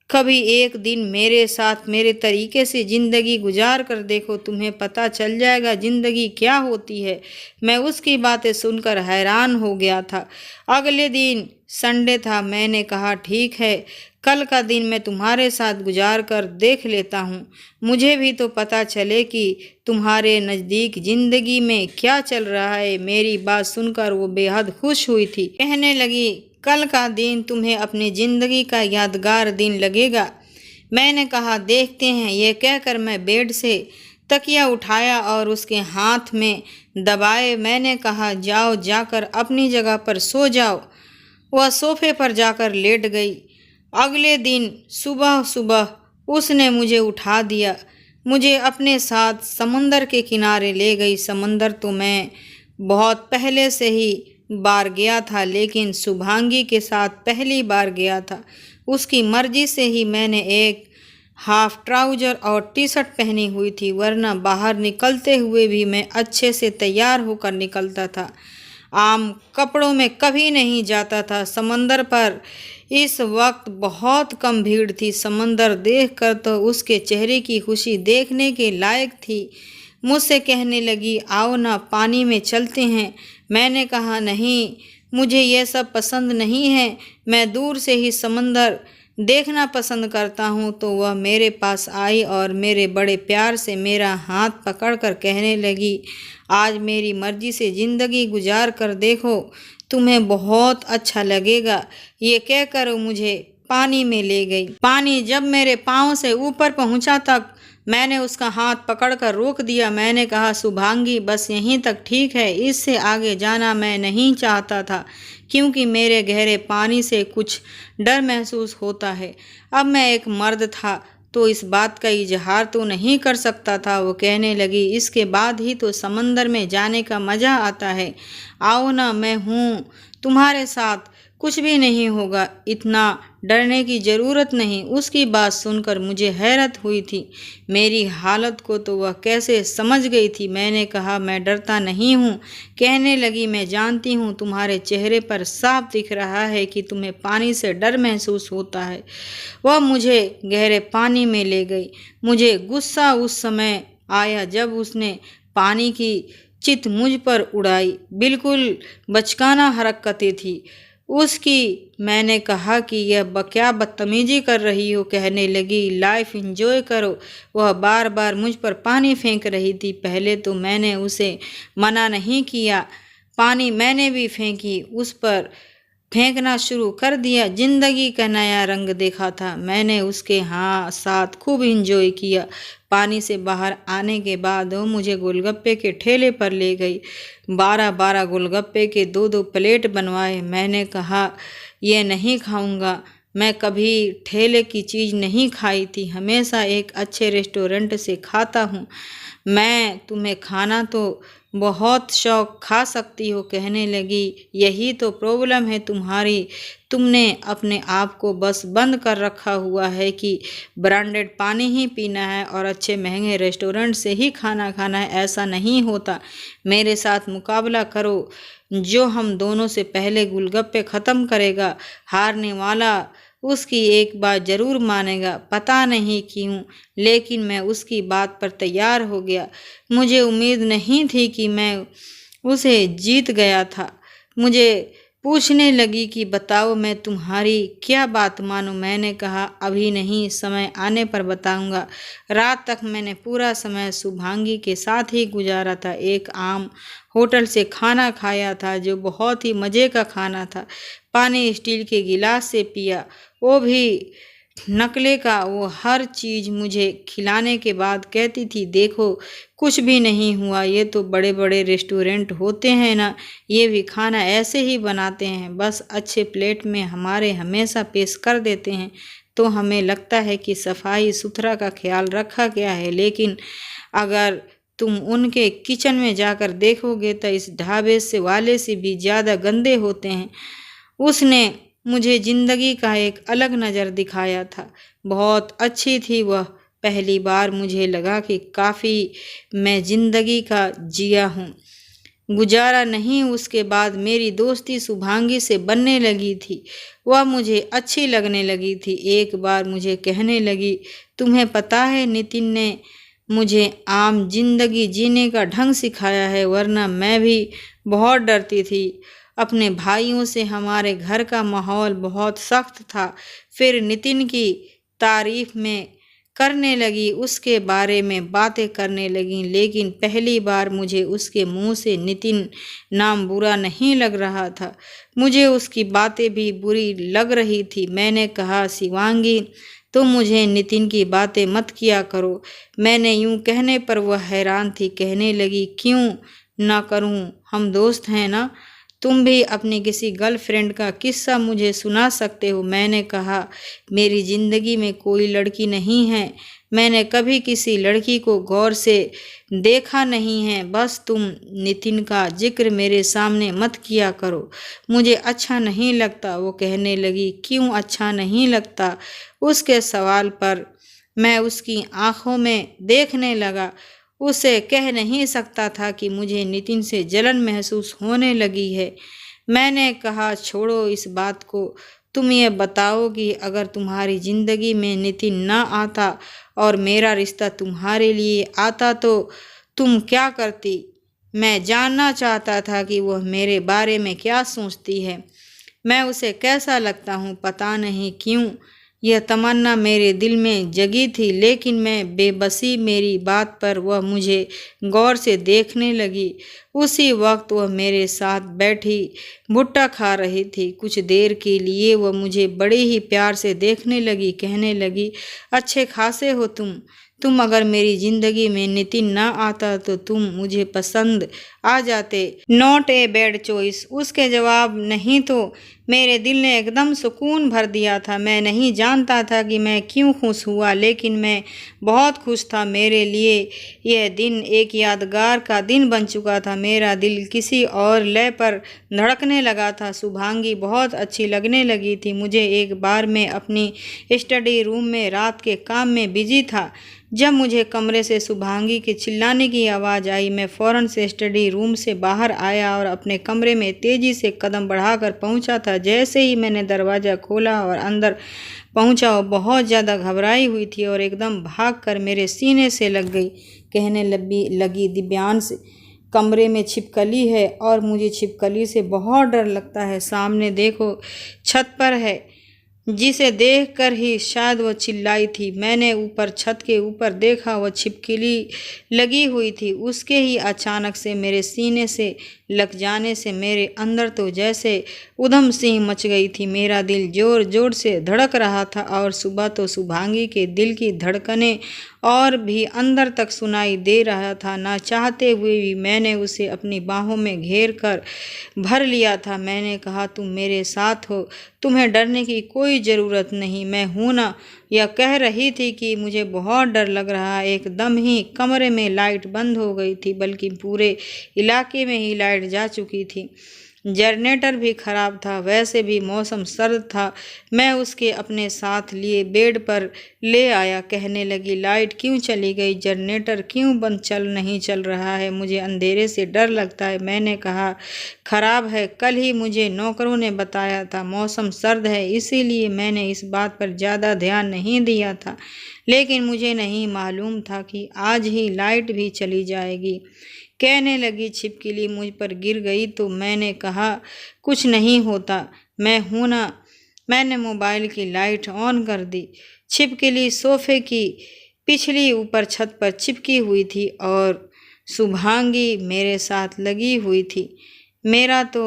कभी एक दिन मेरे साथ मेरे तरीके से ज़िंदगी गुजार कर देखो, तुम्हें पता चल जाएगा ज़िंदगी क्या होती है। मैं उसकी बातें सुनकर हैरान हो गया था। अगले दिन संडे था। मैंने कहा, ठीक है, कल का दिन मैं तुम्हारे साथ गुजार कर देख लेता हूँ। मुझे भी तो पता चले कि तुम्हारे नज़दीक ज़िंदगी में क्या चल रहा है। मेरी बात सुनकर वो बेहद खुश हुई थी। कहने लगी, कल का दिन तुम्हें अपनी ज़िंदगी का यादगार दिन लगेगा। मैंने कहा, देखते हैं। यह कहकर मैं बेड से तकिया उठाया और उसके हाथ में दबाए। मैंने कहा, जाओ, जाकर अपनी जगह पर सो जाओ। वह सोफे पर जाकर लेट गई। अगले दिन सुबह सुबह उसने मुझे उठा दिया, मुझे अपने साथ समंदर के किनारे ले गई। समंदर तो मैं बहुत पहले से ही बार गया था, लेकिन शुभांगी के साथ पहली बार गया था। उसकी मर्जी से ही मैंने एक हाफ ट्राउज़र और टी शर्ट पहनी हुई थी, वरना बाहर निकलते हुए भी मैं अच्छे से तैयार होकर निकलता था। आम कपड़ों में कभी नहीं जाता था। समंदर पर इस वक्त बहुत कम भीड़ थी। समंदर देखकर तो उसके चेहरे की खुशी देखने के लायक थी। मुझसे कहने लगी, आओ ना, पानी में चलते हैं। मैंने कहा, नहीं, मुझे यह सब पसंद नहीं है। मैं दूर से ही समंदर देखना पसंद करता हूँ। तो वह मेरे पास आई और मेरे बड़े प्यार से मेरा हाथ पकड़कर कहने लगी, आज मेरी मर्जी से ज़िंदगी गुजार कर देखो, तुम्हें बहुत अच्छा लगेगा। ये कहकर मुझे पानी में ले गई। पानी जब मेरे पाँव से ऊपर पहुँचा तक मैंने उसका हाथ पकड़कर रोक दिया। मैंने कहा, शुभांगी, बस यहीं तक ठीक है, इससे आगे जाना मैं नहीं चाहता था, क्योंकि मेरे गहरे पानी से कुछ डर महसूस होता है। अब मैं एक मर्द था तो इस बात का इजहार तो नहीं कर सकता था। वो कहने लगी, इसके बाद ही तो समंदर में जाने का मज़ा आता है। आओ ना, मैं हूँ तुम्हारे साथ, कुछ भी नहीं होगा, इतना डरने की ज़रूरत नहीं। उसकी बात सुनकर मुझे हैरत हुई थी। मेरी हालत को तो वह कैसे समझ गई थी। मैंने कहा, मैं डरता नहीं हूँ। कहने लगी, मैं जानती हूँ, तुम्हारे चेहरे पर साफ दिख रहा है कि तुम्हें पानी से डर महसूस होता है। वह मुझे गहरे पानी में ले गई। मुझे गुस्सा उस समय आया जब उसने पानी की चित मुझ पर उड़ाई। बिल्कुल बचकाना हरकतें थी। उसकी। मैंने कहा कि यह क्या बदतमीजी कर रही हो। कहने लगी, लाइफ एंजॉय करो। वह बार बार मुझ पर पानी फेंक रही थी। पहले तो मैंने उसे मना नहीं किया, पानी मैंने भी फेंकी, उस पर फेंकना शुरू कर दिया। जिंदगी का नया रंग देखा था मैंने उसके साथ खूब इंजॉय किया। पानी से बाहर आने के बाद वो मुझे गोलगप्पे के ठेले पर ले गई। 12-12 गोलगप्पे के 2-2 प्लेट बनवाए। मैंने कहा, ये नहीं खाऊंगा, मैं कभी ठेले की चीज़ नहीं खाई थी, हमेशा एक अच्छे रेस्टोरेंट से खाता हूँ। मैं तुम्हें खाना तो बहुत शौक खा सकती हो। कहने लगी, यही तो प्रॉब्लम है तुम्हारी, तुमने अपने आप को बस बंद कर रखा हुआ है कि ब्रांडेड पानी ही पीना है और अच्छे महंगे रेस्टोरेंट से ही खाना खाना है। ऐसा नहीं होता। मेरे साथ मुकाबला करो, जो हम दोनों से पहले गोलगप्पे ख़त्म करेगा, हारने वाला उसकी एक बात जरूर मानेगा। पता नहीं क्यों, लेकिन मैं उसकी बात पर तैयार हो गया। मुझे उम्मीद नहीं थी कि मैं उसे जीत गया था। मुझे पूछने लगी कि बताओ, मैं तुम्हारी क्या बात मानूं। मैंने कहा, अभी नहीं, समय आने पर बताऊंगा। रात तक मैंने पूरा समय शुभांगी के साथ ही गुजारा था। एक आम होटल से खाना खाया था जो बहुत ही मज़े का खाना था। पानी स्टील के गिलास से पिया, वो भी नकले का। वो हर चीज़ मुझे खिलाने के बाद कहती थी, देखो कुछ भी नहीं हुआ, ये तो बड़े बड़े रेस्टोरेंट होते हैं ना, ये भी खाना ऐसे ही बनाते हैं, बस अच्छे प्लेट में हमारे हमेशा पेश कर देते हैं, तो हमें लगता है कि सफाई सुथरा का ख्याल रखा गया है। लेकिन अगर तुम उनके किचन में जाकर देखोगे तो इस ढाबे से वाले से भी ज़्यादा गंदे होते हैं। उसने मुझे ज़िंदगी का एक अलग नज़र दिखाया था। बहुत अच्छी थी वह। पहली बार मुझे लगा कि काफ़ी मैं ज़िंदगी का जिया हूँ, गुजारा नहीं। उसके बाद मेरी दोस्ती शुभांगी से बनने लगी थी। वह मुझे अच्छी लगने लगी थी। एक बार मुझे कहने लगी, तुम्हें पता है, नितिन ने मुझे आम जिंदगी जीने का ढंग सिखाया है, वरना मैं भी बहुत डरती थी अपने भाइयों से। हमारे घर का माहौल बहुत सख्त था। फिर नितिन की तारीफ में करने लगी, उसके बारे में बातें करने लगी, लेकिन पहली बार मुझे उसके मुंह से नितिन नाम बुरा नहीं लग रहा था, मुझे उसकी बातें भी बुरी लग रही थी। मैंने कहा, शिवांगी, तुम मुझे नितिन की बातें मत किया करो। मैंने यूं कहने पर वह हैरान थी। कहने लगी, क्यों ना करूं, हम दोस्त हैं ना। तुम भी अपनी किसी गर्लफ्रेंड का किस्सा मुझे सुना सकते हो। मैंने कहा, मेरी ज़िंदगी में कोई लड़की नहीं है, मैंने कभी किसी लड़की को गौर से देखा नहीं है, बस तुम नितिन का जिक्र मेरे सामने मत किया करो, मुझे अच्छा नहीं लगता। वो कहने लगी, क्यों अच्छा नहीं लगता। उसके सवाल पर मैं उसकी आंखों में देखने लगा। उसे कह नहीं सकता था कि मुझे नितिन से जलन महसूस होने लगी है। मैंने कहा, छोड़ो इस बात को, तुम ये बताओ कि अगर तुम्हारी ज़िंदगी में नितिन ना आता और मेरा रिश्ता तुम्हारे लिए आता तो तुम क्या करती। मैं जानना चाहता था कि वह मेरे बारे में क्या सोचती है, मैं उसे कैसा लगता हूँ। पता नहीं क्यों यह तमन्ना मेरे दिल में जगी थी, लेकिन मैं बेबसी मेरी बात पर वह मुझे गौर से देखने लगी। उसी वक्त वह मेरे साथ बैठी भुट्टा खा रही थी। कुछ देर के लिए वह मुझे बड़े ही प्यार से देखने लगी। कहने लगी, अच्छे खासे हो तुम अगर मेरी ज़िंदगी में नितिन ना आता तो तुम मुझे पसंद आ जाते। Not a bad choice. उसके जवाब नहीं तो मेरे दिल ने एकदम सुकून भर दिया था। मैं नहीं जानता था कि मैं क्यों खुश हुआ, लेकिन मैं बहुत खुश था। मेरे लिए यह दिन एक यादगार का दिन बन चुका था। मेरा दिल किसी और लय पर धड़कने लगा था। शुभांगी बहुत अच्छी लगने लगी थी मुझे। एक बार मैं अपनी स्टडी रूम में रात के काम में बिजी था जब मुझे कमरे से शुभांगी के चिल्लाने की आवाज़ आई। मैं फ़ौरन से स्टडी रूम से बाहर आया और अपने कमरे में तेज़ी से कदम बढ़ाकर पहुंचा था। जैसे ही मैंने दरवाज़ा खोला और अंदर पहुंचा, वो बहुत ज़्यादा घबराई हुई थी और एकदम भागकर मेरे सीने से लग गई। कहने लगी, दिव्यांश, कमरे में छिपकली है और मुझे छिपकली से बहुत डर लगता है। सामने देखो, छत पर है, जिसे देखकर ही शायद वह चिल्लाई थी। मैंने ऊपर छत के ऊपर देखा, वह छिपकली लगी हुई थी। उसके ही अचानक से मेरे सीने से लग जाने से मेरे अंदर तो जैसे उधम सिंह मच गई थी। मेरा दिल जोर जोर से धड़क रहा था और सुबह तो शुभांगी के दिल की धड़कनें और भी अंदर तक सुनाई दे रहा था। ना चाहते हुए भी मैंने उसे अपनी बाहों में घेर कर भर लिया था। मैंने कहा, तुम मेरे साथ हो, तुम्हें डरने की कोई ज़रूरत नहीं, मैं हूं ना। यह कह रही थी कि मुझे बहुत डर लग रहा है। एकदम ही कमरे में लाइट बंद हो गई थी, बल्कि पूरे इलाके में ही लाइट जा चुकी थी। जनरेटर भी खराब था, वैसे भी मौसम सर्द था। मैं उसके अपने साथ लिए बेड पर ले आया। कहने लगी, लाइट क्यों चली गई? जनरेटर क्यों बंद नहीं चल रहा है? मुझे अंधेरे से डर लगता है। मैंने कहा, खराब है, कल ही मुझे नौकरों ने बताया था। मौसम सर्द है, इसीलिए मैंने इस बात पर ज़्यादा ध्यान नहीं दिया था, लेकिन मुझे नहीं मालूम था कि आज ही लाइट भी चली जाएगी। कहने लगी, छिपकली मुझ पर गिर गई तो? मैंने कहा, कुछ नहीं होता, मैं हूं ना। मैंने मोबाइल की लाइट ऑन कर दी। छिपकली सोफे की पिछली ऊपर छत पर चिपकी हुई थी और शुभांगी मेरे साथ लगी हुई थी। मेरा तो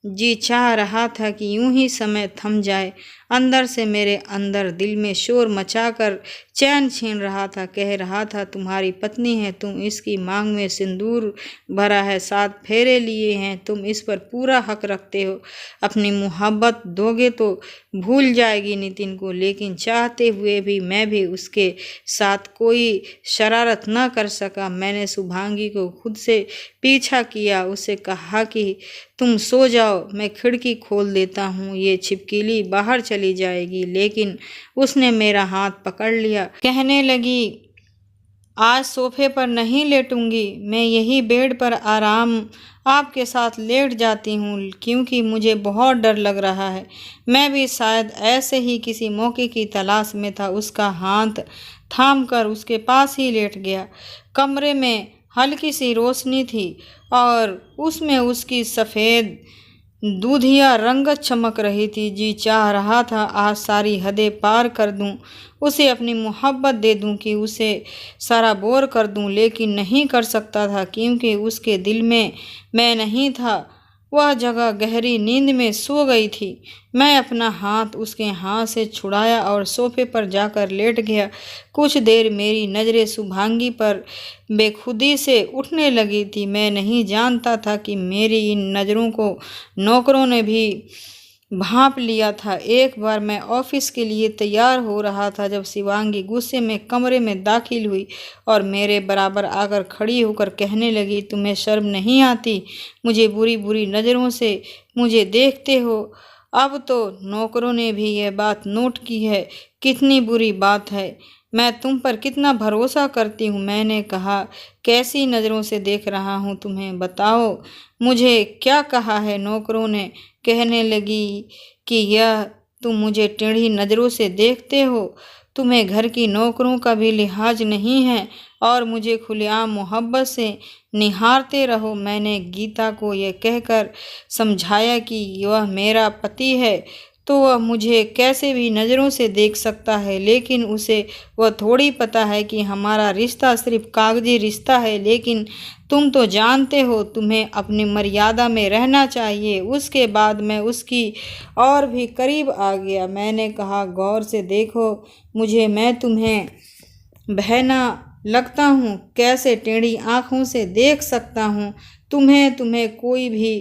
जी चाह रहा था कि यूं ही समय थम जाए। अंदर से मेरे अंदर दिल में शोर मचाकर चैन छीन रहा था। कह रहा था, तुम्हारी पत्नी है, तुम इसकी मांग में सिंदूर भरा है, 7 फेरे लिए हैं, तुम इस पर पूरा हक रखते हो। अपनी मोहब्बत दोगे तो भूल जाएगी नितिन को। लेकिन चाहते हुए भी मैं भी उसके साथ कोई शरारत न कर सका। मैंने शुभांगी को खुद से पीछा किया, उसे कहा कि तुम सो जाओ, मैं खिड़की खोल देता हूँ, ये छिपकली बाहर चली जाएगी। लेकिन उसने मेरा हाथ पकड़ लिया। कहने लगी, आज सोफे पर नहीं लेटूंगी, मैं यही बेड पर आराम आपके साथ लेट जाती हूँ, क्योंकि मुझे बहुत डर लग रहा है। मैं भी शायद ऐसे ही किसी मौके की तलाश में था। उसका हाथ थाम कर उसके पास ही लेट गया। कमरे में हल्की सी रोशनी थी और उसमें उसकी सफ़ेद दूधिया रंगत चमक रही थी। जी चाह रहा था आज सारी हदें पार कर दूं, उसे अपनी मोहब्बत दे दूं, कि उसे सारा बोर कर दूं, लेकिन नहीं कर सकता था, क्योंकि उसके दिल में मैं नहीं था। वह जगह गहरी नींद में सो गई थी। मैं अपना हाथ उसके हाथ से छुड़ाया और सोफे पर जाकर लेट गया। कुछ देर मेरी नज़रें शुभांगी पर बेखुदी से उठने लगी थी। मैं नहीं जानता था कि मेरी इन नज़रों को नौकरों ने भी भांप लिया था। एक बार मैं ऑफिस के लिए तैयार हो रहा था, जब शिवांगी गुस्से में कमरे में दाखिल हुई और मेरे बराबर आकर खड़ी होकर कहने लगी, तुम्हें शर्म नहीं आती? मुझे बुरी बुरी नज़रों से मुझे देखते हो। अब तो नौकरों ने भी यह बात नोट की है। कितनी बुरी बात है, मैं तुम पर कितना भरोसा करती हूँ। मैंने कहा, कैसी नज़रों से देख रहा हूँ तुम्हें, बताओ मुझे क्या कहा है नौकरों ने? कहने लगी कि यह तुम मुझे टेढ़ी नज़रों से देखते हो, तुम्हें घर की नौकरों का भी लिहाज नहीं है और मुझे खुलेआम मोहब्बत से निहारते रहो। मैंने गीता को यह कहकर समझाया कि वह मेरा पति है तो वह मुझे कैसे भी नज़रों से देख सकता है, लेकिन उसे वह थोड़ी पता है कि हमारा रिश्ता सिर्फ कागजी रिश्ता है। लेकिन तुम तो जानते हो, तुम्हें अपनी मर्यादा में रहना चाहिए। उसके बाद मैं उसकी और भी करीब आ गया। मैंने कहा, गौर से देखो मुझे, मैं तुम्हें बहना लगता हूँ, कैसे टेढ़ी आँखों से देख सकता हूँ तुम्हें कोई भी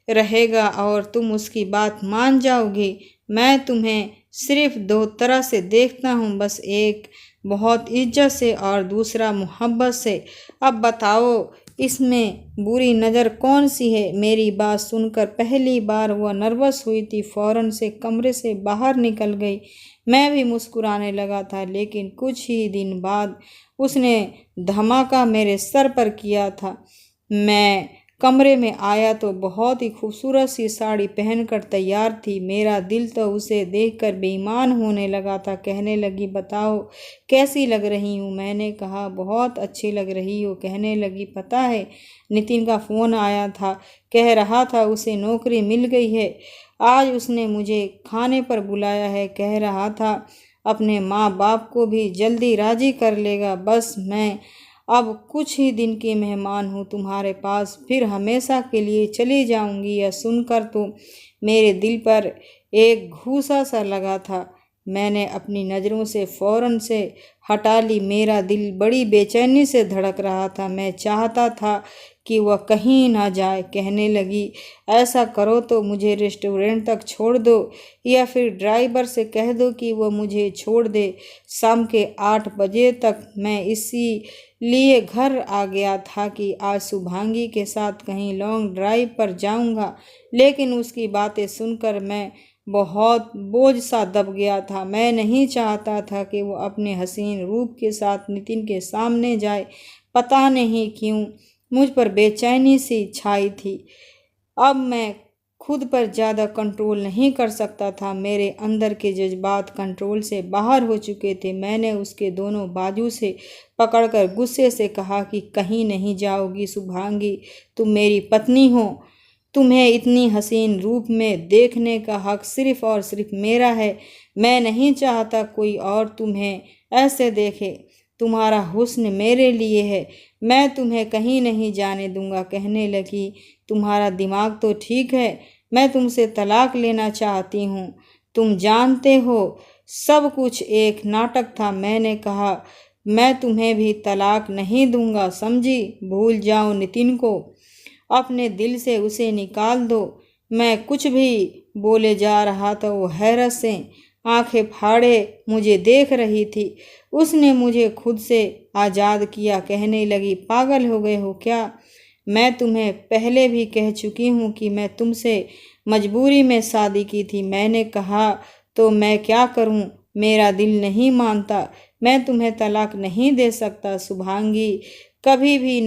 रहेगा और तुम उसकी बात मान जाओगी। मैं तुम्हें सिर्फ 2 तरह से देखता हूँ, बस एक बहुत इज्जत से और दूसरा मोहब्बत से। अब बताओ इसमें बुरी नज़र कौन सी है? मेरी बात सुनकर पहली बार वह नर्वस हुई थी, फौरन से कमरे से बाहर निकल गई। मैं भी मुस्कुराने लगा था, लेकिन कुछ ही दिन बाद उसने धमाका मेरे सर पर किया था। मैं कमरे में आया तो बहुत ही खूबसूरत सी साड़ी पहनकर तैयार थी। मेरा दिल तो उसे देखकर बेईमान होने लगा था। कहने लगी, बताओ कैसी लग रही हूँ। मैंने कहा, बहुत अच्छी लग रही हो। कहने लगी, पता है नितिन का फ़ोन आया था, कह रहा था उसे नौकरी मिल गई है। आज उसने मुझे खाने पर बुलाया है। कह रहा था अपने माँ बाप को भी जल्दी राज़ी कर लेगा। बस मैं अब कुछ ही दिन की मेहमान हूँ तुम्हारे पास, फिर हमेशा के लिए चली जाऊंगी। यह सुनकर तो मेरे दिल पर एक घूसा सा लगा था। मैंने अपनी नज़रों से फ़ौरन से हटा ली। मेरा दिल बड़ी बेचैनी से धड़क रहा था। मैं चाहता था कि वह कहीं ना जाए। कहने लगी, ऐसा करो तो मुझे रेस्टोरेंट तक छोड़ दो, या फिर ड्राइवर से कह दो कि वह मुझे छोड़ दे। शाम के 8 बजे तक मैं इसी लिए घर आ गया था कि आज शुभांगी के साथ कहीं लॉन्ग ड्राइव पर जाऊंगा, लेकिन उसकी बातें सुनकर मैं बहुत बोझ सा दब गया था। मैं नहीं चाहता था कि वो अपने हसीन रूप के साथ नितिन के सामने जाए। पता नहीं क्यों मुझ पर बेचैनी सी छाई थी। अब मैं खुद पर ज़्यादा कंट्रोल नहीं कर सकता था। मेरे अंदर के जज्बात कंट्रोल से बाहर हो चुके थे। मैंने उसके दोनों बाजू से पकड़कर गुस्से से कहा कि कहीं नहीं जाओगी शुभांगी, तुम मेरी पत्नी हो। तुम्हें इतनी हसीन रूप में देखने का हक सिर्फ और सिर्फ मेरा है। मैं नहीं चाहता कोई और तुम्हें ऐसे देखे। तुम्हारा हुस्न मेरे लिए है। मैं तुम्हें कहीं नहीं जाने दूंगा। कहने लगी, तुम्हारा दिमाग तो ठीक है, मैं तुमसे तलाक लेना चाहती हूँ। तुम जानते हो सब कुछ एक नाटक था। मैंने कहा, मैं तुम्हें भी तलाक नहीं दूंगा, समझी। भूल जाओ नितिन को, अपने दिल से उसे निकाल दो। मैं कुछ भी बोले जा रहा था, वो हैरत से आंखें फाड़े मुझे देख रही थी। उसने मुझे खुद से आज़ाद किया। कहने लगी, पागल हो गए हो क्या? मैं तुम्हें पहले भी कह चुकी हूँ कि मैं तुमसे मजबूरी में शादी की थी। मैंने कहा तो मैं क्या करूँ, मेरा दिल नहीं मानता। मैं तुम्हें तलाक नहीं दे सकता शुभांगी, कभी भी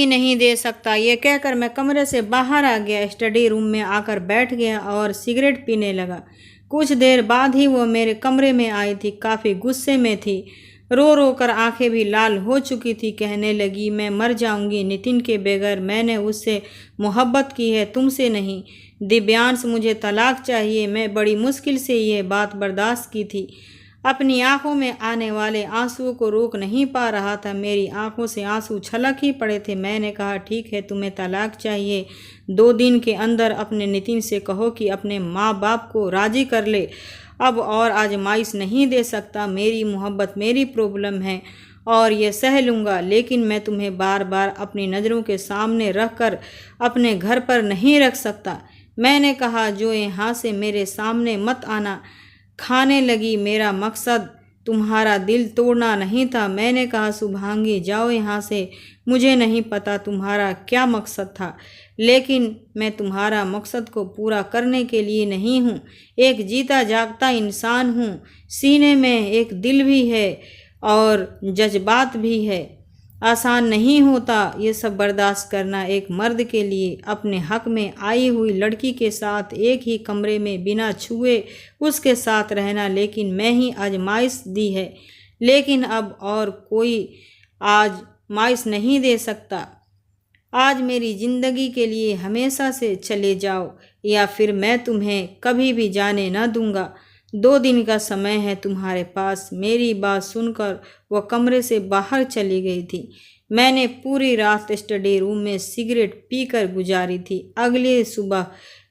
नहीं दे सकता। ये कहकर मैं कमरे से बाहर आ गया, स्टडी रूम में आकर बैठ गया और सिगरेट पीने लगा। कुछ देर बाद ही वो मेरे कमरे में आई थी। काफ़ी गुस्से में थी, रो रो कर आंखें भी लाल हो चुकी थी। कहने लगी, मैं मर जाऊंगी नितिन के बगैर। मैंने उससे मोहब्बत की है, तुमसे नहीं। दिव्यांश, मुझे तलाक चाहिए। मैं बड़ी मुश्किल से ये बात बर्दाश्त की थी। अपनी आंखों में आने वाले आंसुओं को रोक नहीं पा रहा था। मेरी आंखों से आंसू छलक ही पड़े थे। मैंने कहा, ठीक है, तुम्हें तलाक चाहिए। 2 दिन के अंदर अपने नितिन से कहो कि अपने माँ बाप को राजी कर ले। अब और आजमाइश नहीं दे सकता। मेरी मोहब्बत मेरी प्रॉब्लम है और ये सह लूँगा, लेकिन मैं तुम्हें बार बार अपनी नज़रों के सामने रख कर अपने घर पर नहीं रख सकता। मैंने कहा, जो यहाँ से मेरे सामने मत आना। खाने लगी, मेरा मकसद तुम्हारा दिल तोड़ना नहीं था। मैंने कहा, शुभांगी जाओ यहाँ से। मुझे नहीं पता तुम्हारा क्या मकसद था, लेकिन मैं तुम्हारा मकसद को पूरा करने के लिए नहीं हूँ। एक जीता जागता इंसान हूँ। सीने में एक दिल भी है और जज्बात भी है। आसान नहीं होता ये सब बर्दाश्त करना एक मर्द के लिए। अपने हक में आई हुई लड़की के साथ एक ही कमरे में बिना छुए उसके साथ रहना, लेकिन मैं ही आजमाइश दी है। लेकिन अब और कोई आजमाइश नहीं दे सकता। आज मेरी ज़िंदगी के लिए हमेशा से चले जाओ, या फिर मैं तुम्हें कभी भी जाने न दूंगा। 2 दिन का समय है तुम्हारे पास। मेरी बात सुनकर वह कमरे से बाहर चली गई थी। मैंने पूरी रात स्टडी रूम में सिगरेट पीकर गुजारी थी। अगली सुबह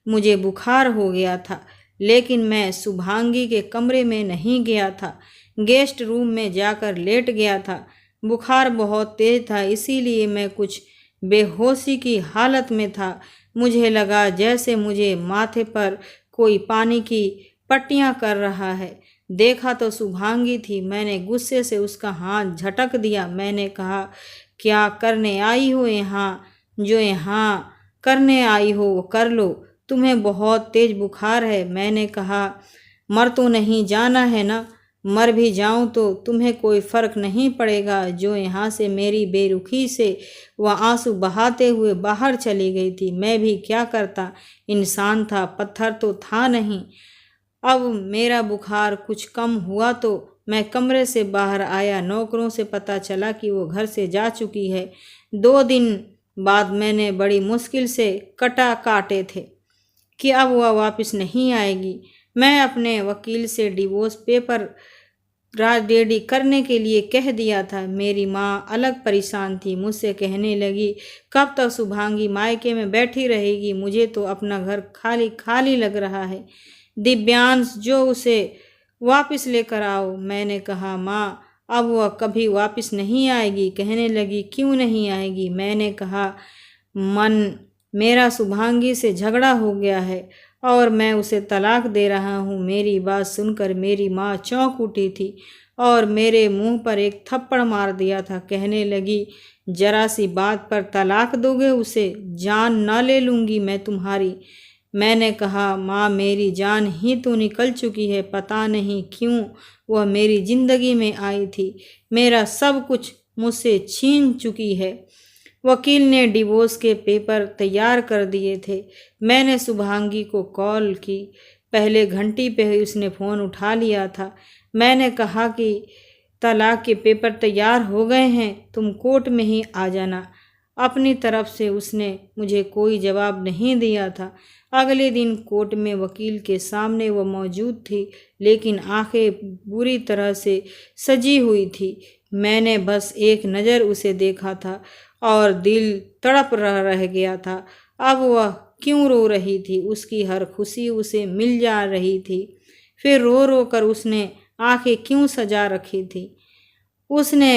मुझे बुखार हो गया था, लेकिन मैं शुभांगी के कमरे में नहीं गया था। गेस्ट रूम में जाकर लेट गया था। बुखार बहुत तेज था, इसीलिए मैं कुछ बेहोशी की हालत में था। मुझे लगा जैसे मुझे माथे पर कोई पानी की पट्टियाँ कर रहा है। देखा तो शुभांगी थी। मैंने गुस्से से उसका हाथ झटक दिया। मैंने कहा, क्या करने आई हो यहाँ? जो यहाँ करने आई हो वो कर लो। तुम्हें बहुत तेज बुखार है। मैंने कहा, मर तो नहीं जाना है ना? मर भी जाऊं तो तुम्हें कोई फर्क नहीं पड़ेगा। जो यहाँ से मेरी बेरुखी से वह आंसू बहाते हुए बाहर चली गई थी। मैं भी क्या करता, इंसान था, पत्थर तो था नहीं। अब मेरा बुखार कुछ कम हुआ तो मैं कमरे से बाहर आया। नौकरों से पता चला कि वो घर से जा चुकी है। 2 दिन बाद मैंने बड़ी मुश्किल से कटा काटे थे कि अब वह वापस नहीं आएगी। मैं अपने वकील से डिवोर्स पेपर रेडी करने के लिए कह दिया था। मेरी माँ अलग परेशान थी, मुझसे कहने लगी, कब तक शुभांगी मायके में बैठी रहेगी? मुझे तो अपना घर खाली खाली लग रहा है। दिव्यांश, जो उसे वापस लेकर आओ। मैंने कहा, माँ अब वह कभी वापस नहीं आएगी। कहने लगी, क्यों नहीं आएगी? मैंने कहा, मन मेरा शुभांगी से झगड़ा हो गया है और मैं उसे तलाक दे रहा हूँ। मेरी बात सुनकर मेरी माँ चौंक उठी थी और मेरे मुंह पर एक थप्पड़ मार दिया था। कहने लगी, जरा सी बात पर तलाक दोगे उसे? जान न ले लूँगी मैं तुम्हारी। मैंने कहा, माँ मेरी जान ही तो निकल चुकी है। पता नहीं क्यों वह मेरी जिंदगी में आई थी। मेरा सब कुछ मुझसे छीन चुकी है। वकील ने डिवोर्स के पेपर तैयार कर दिए थे। मैंने शुभांगी को कॉल की। पहले घंटी पे ही उसने फ़ोन उठा लिया था। मैंने कहा कि तलाक के पेपर तैयार हो गए हैं, तुम कोर्ट में ही आ जाना। अपनी तरफ से उसने मुझे कोई जवाब नहीं दिया था। अगले दिन कोर्ट में वकील के सामने वह मौजूद थी, लेकिन आंखें बुरी तरह से सजी हुई थी। मैंने बस एक नज़र उसे देखा था और दिल तड़प रह गया था। अब वह क्यों रो रही थी? उसकी हर खुशी उसे मिल जा रही थी। फिर रो रो कर उसने आंखें क्यों सजा रखी थी? उसने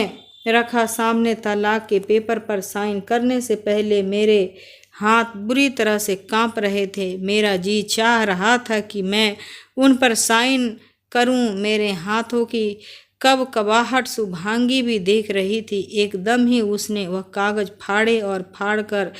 रखा सामने तलाक के पेपर पर साइन करने से पहले मेरे हाथ बुरी तरह से कांप रहे थे। मेरा जी चाह रहा था कि मैं उन पर साइन करूं। मेरे हाथों की कबकबाहट शुभांगी भी देख रही थी। एकदम ही उसने वह कागज फाड़े और फाड़कर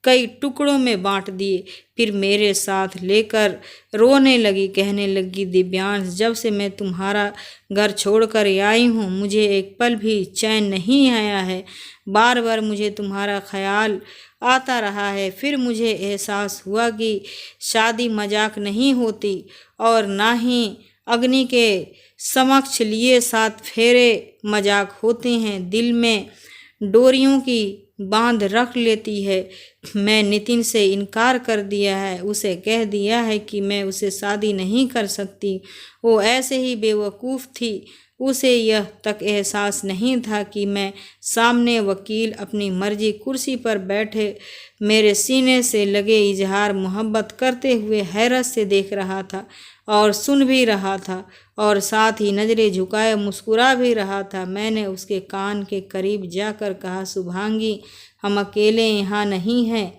कई टुकड़ों में बांट दिए। फिर मेरे साथ लेकर रोने लगी। कहने लगी, दिव्यांश, जब से मैं तुम्हारा घर छोड़कर आई हूँ मुझे एक पल भी चैन नहीं आया है। बार बार मुझे तुम्हारा ख्याल आता रहा है। फिर मुझे एहसास हुआ कि शादी मजाक नहीं होती और ना ही अग्नि के समक्ष लिए 7 फेरे मजाक होते हैं। दिल में डोरियों की बांध रख लेती है। मैं नितिन से इनकार कर दिया है। उसे कह दिया है कि मैं उसे शादी नहीं कर सकती। वो ऐसे ही बेवकूफ़ थी। उसे यह तक एहसास नहीं था कि मैं सामने वकील अपनी मर्जी कुर्सी पर बैठे मेरे सीने से लगे इजहार मोहब्बत करते हुए हैरत से देख रहा था और सुन भी रहा था और साथ ही नज़रें झुकाए मुस्कुरा भी रहा था। मैंने उसके कान के करीब जाकर कहा, शुभांगी, हम अकेले यहाँ नहीं हैं,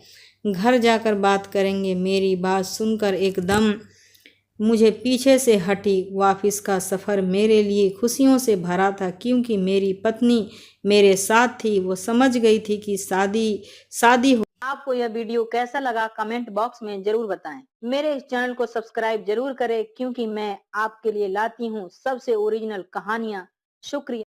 घर जाकर बात करेंगे। मेरी बात सुनकर एकदम मुझे पीछे से हटी। वापस का सफ़र मेरे लिए खुशियों से भरा था, क्योंकि मेरी पत्नी मेरे साथ थी। वो समझ गई थी कि शादी हो। आपको यह वीडियो कैसा लगा कमेंट बॉक्स में जरूर बताएं। मेरे इस चैनल को सब्सक्राइब जरूर करें, क्योंकि मैं आपके लिए लाती हूँ सबसे ओरिजिनल कहानियाँ। शुक्रिया।